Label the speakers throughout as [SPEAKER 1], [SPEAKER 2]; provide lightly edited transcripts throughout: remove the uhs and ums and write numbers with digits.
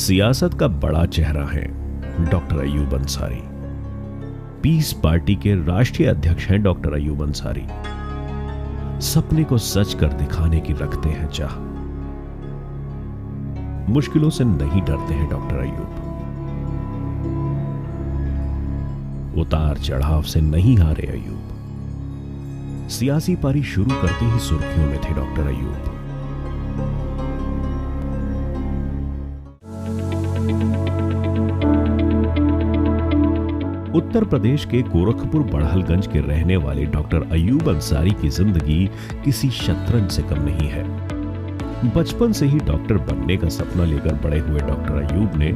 [SPEAKER 1] सियासत का बड़ा चेहरा है डॉक्टर अयूब अंसारी। पीस पार्टी के राष्ट्रीय अध्यक्ष हैं डॉक्टर अयूब अंसारी। सपने को सच कर दिखाने की रखते हैं चाह। मुश्किलों से नहीं डरते हैं डॉक्टर अयूब। उतार चढ़ाव से नहीं हारे अयूब। सियासी पारी शुरू करते ही सुर्खियों में थे डॉक्टर अयूब। उत्तर प्रदेश के गोरखपुर बड़हलगंज के रहने वाले डॉक्टर अयूब अंसारी की जिंदगी किसी शतरंज से कम नहीं है। बचपन से ही डॉक्टर बनने का सपना लेकर बड़े हुए डॉक्टर अयूब ने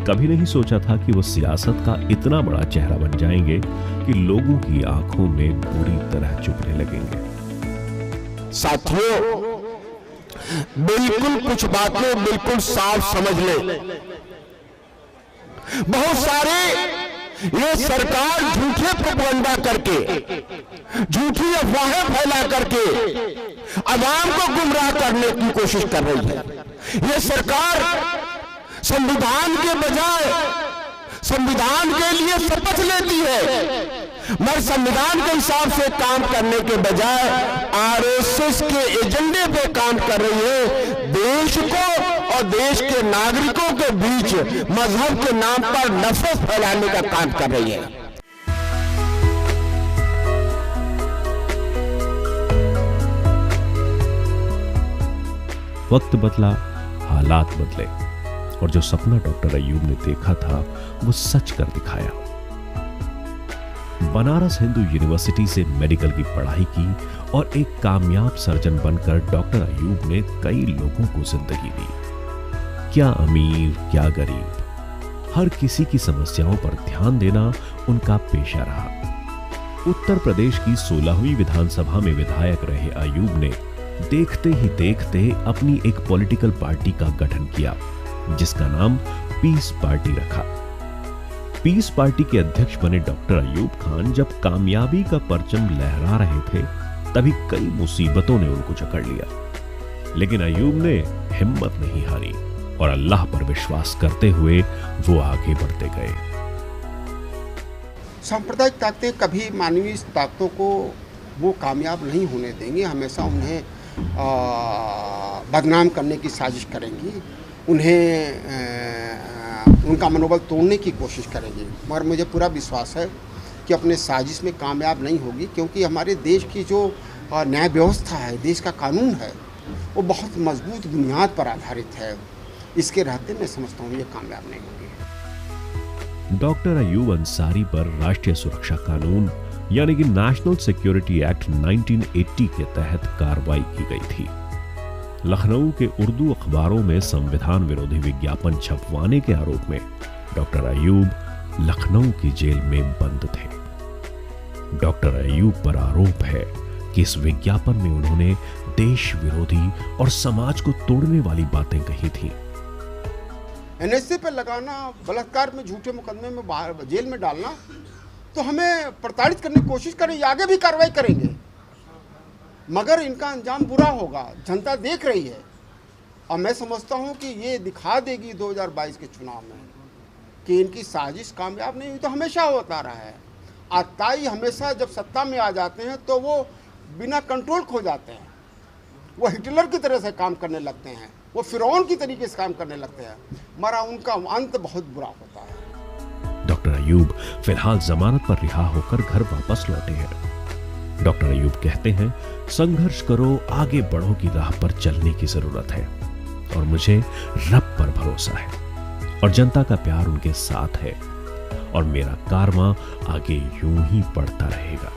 [SPEAKER 1] कभी नहीं सोचा था कि वो सियासत का इतना बड़ा चेहरा बन जाएंगे कि लोगों की आंखों में बुरी तरह चुभने लगेंगे।
[SPEAKER 2] साथियों, बिल्कुल कुछ बातें बिल्कुल साफ समझ ले। बहुत सारे ये सरकार झूठे प्रोपेगेंडा करके, झूठी अफवाहें फैला करके अवाम को गुमराह करने की कोशिश कर रही है। ये सरकार संविधान के बजाय संविधान के लिए शपथ लेती है, मगर संविधान के हिसाब से काम करने के बजाय आरएसएस के एजेंडे पे काम कर रही है। देश को और देश के नागरिकों के बीच मजहब के नाम पर नफरत फैलाने का काम कर रही है।
[SPEAKER 1] वक्त बदला, हालात बदले और जो सपना डॉक्टर अयूब ने देखा था वो सच कर दिखाया। बनारस हिंदू यूनिवर्सिटी से मेडिकल की पढ़ाई की और एक कामयाब सर्जन बनकर डॉक्टर अयूब ने कई लोगों को जिंदगी दी। क्या अमीर क्या गरीब, हर किसी की समस्याओं पर ध्यान देना उनका पेशा रहा। उत्तर प्रदेश की 16वीं विधानसभा में विधायक रहे अयूब ने देखते ही देखते अपनी एक पॉलिटिकल पार्टी का गठन किया जिसका नाम पीस पार्टी रखा। पीस पार्टी के अध्यक्ष बने डॉक्टर अयूब खान जब कामयाबी का परचम लहरा रहे थे तभी कई मुसीबतों ने उनको जकड़ लिया, लेकिन अयूब ने हिम्मत नहीं हारी और अल्लाह पर विश्वास करते हुए वो आगे बढ़ते गए।
[SPEAKER 3] सांप्रदायिक ताकतें कभी मानवीय ताकतों को वो कामयाब नहीं होने देंगी, हमेशा उन्हें बदनाम करने की साजिश करेंगी, उन्हें उनका मनोबल तोड़ने की कोशिश करेंगी। मगर मुझे पूरा विश्वास है कि अपने साजिश में कामयाब नहीं होगी, क्योंकि हमारे देश की जो न्याय व्यवस्था है, देश का कानून है, वो बहुत मजबूत बुनियाद पर आधारित है। इसके रहते मैं समझता हूँ ये कामयाब नहीं होगी।
[SPEAKER 1] डॉक्टर अयूब अंसारी पर राष्ट्रीय सुरक्षा कानून यानी कि नेशनल सिक्योरिटी एक्ट 1980 के तहत कार्रवाई की गई थी। लखनऊ के उर्दू अखबारों में संविधान विरोधी विज्ञापन छपवाने के आरोप में डॉक्टर अयूब लखनऊ की जेल में बंद थे। डॉक्टर अयूब पर आरोप है कि इस विज्ञापन में उन्होंने देश विरोधी और समाज को तोड़ने वाली बातें कही थी।
[SPEAKER 3] एनएसए पे लगाना, बलात्कार में झूठे मुकदमे में बाहर जेल में डालना, तो हमें प्रताड़ित करने की कोशिश करेंगे, आगे भी कार्रवाई करेंगे, मगर इनका अंजाम बुरा होगा। जनता देख रही है और मैं समझता हूं कि ये दिखा देगी 2022 के चुनाव में कि इनकी साजिश कामयाब नहीं हुई। तो हमेशा होता रहा है, आताई हमेशा जब सत्ता में आ जाते हैं तो वो बिना कंट्रोल खो जाते हैं, वो हिटलर की तरह से काम करने लगते हैं, वो फिरौन की तरीके से काम करने लगते हैं, मगर उनका अंत बहुत बुरा होता है।
[SPEAKER 1] डॉक्टर अयूब फिलहाल जमानत पर रिहा होकर घर वापस लौटे हैं। डॉक्टर अयूब कहते हैं, संघर्ष करो, आगे बढ़ो की राह पर चलने की जरूरत है और मुझे रब पर भरोसा है और जनता का प्यार उनके साथ है और मेरा कारवां आगे यूं ही बढ़ता रहेगा।